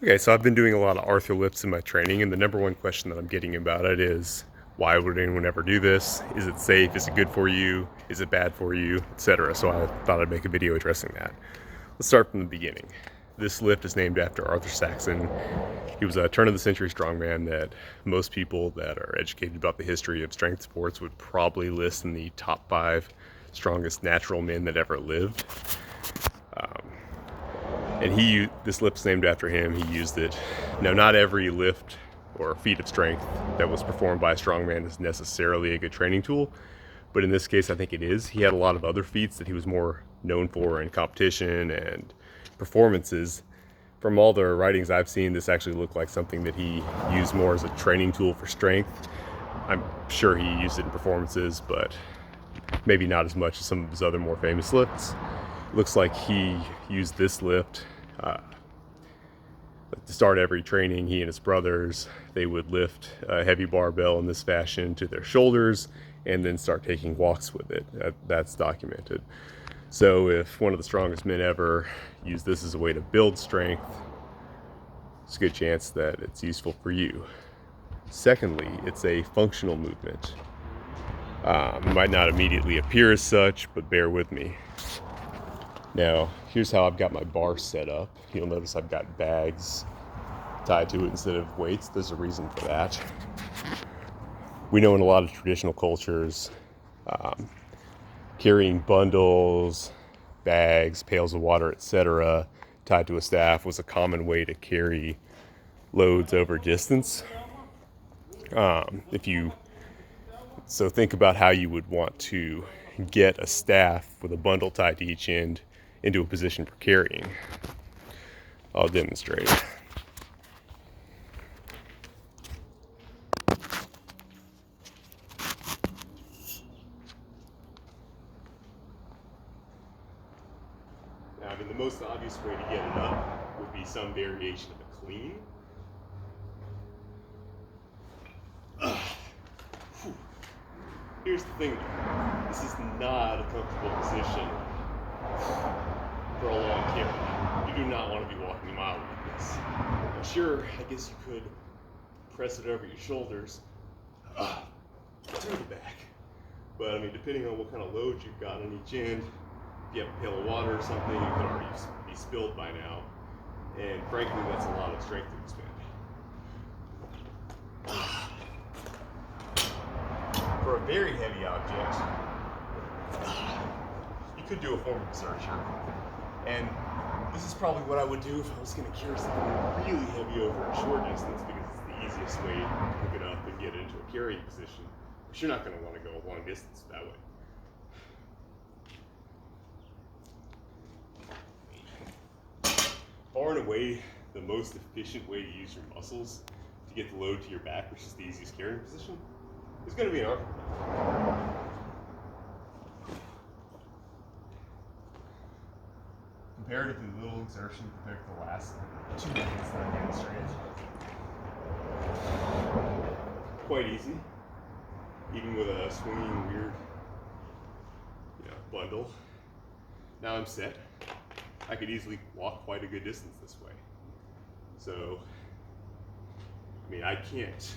Okay, so I've been doing a lot of Arthur lifts in my training, and the number one question that I'm getting about it is, why would anyone ever do this? Is it safe? Is it good for you? Is it bad for you? Etc. So I thought I'd make a video addressing that. Let's start from the beginning. This lift is named after Arthur Saxon. He was a turn-of-the-century strongman that most people that are educated about the history of strength sports would probably list in the top 5 strongest natural men that ever lived. And this lift's named after him. He used it. Now, not every lift or feat of strength that was performed by a strongman is necessarily a good training tool, but in this case, I think it is. He had a lot of other feats that he was more known for in competition and performances. From all the writings I've seen, this actually looked like something that he used more as a training tool for strength. I'm sure he used it in performances, but maybe not as much as some of his other more famous lifts. Looks like he used this lift to start every training. He and his brothers, they would lift a heavy barbell in this fashion to their shoulders and then start taking walks with it. That's documented. So if one of the strongest men ever used this as a way to build strength, it's a good chance that it's useful for you. Secondly, it's a functional movement. It might not immediately appear as such, but bear with me. Now, here's how I've got my bar set up. You'll notice I've got bags tied to it instead of weights. There's a reason for that. We know in a lot of traditional cultures, carrying bundles, bags, pails of water, etc., tied to a staff was a common way to carry loads over distance. So think about how you would want to get a staff with a bundle tied to each end into a position for carrying. I'll demonstrate. Now, the most obvious way to get it up would be some variation of a clean. Here's the thing though, this is not a comfortable position for a long carry. You do not want to be walking a mile like this. Now, sure, I guess you could press it over your shoulders to the back. But I mean, depending on what kind of load you've got on each end, if you have a pail of water or something, it could already be spilled by now. And frankly, that's a lot of strength to expend. For a very heavy object, you could do a form of exertion. And this is probably what I would do if I was going to carry something really heavy over a short distance, because it's the easiest way to pick it up and get it into a carrying position. But you're not going to want to go a long distance that way. Far and away, the most efficient way to use your muscles to get the load to your back, which is the easiest carrying position, is going to be an arm. Comparatively little exertion compared to the last 2 methods that I demonstrated. Quite easy, even with a swinging weird bundle. Now I'm set. I could easily walk quite a good distance this way. So, I mean, I can't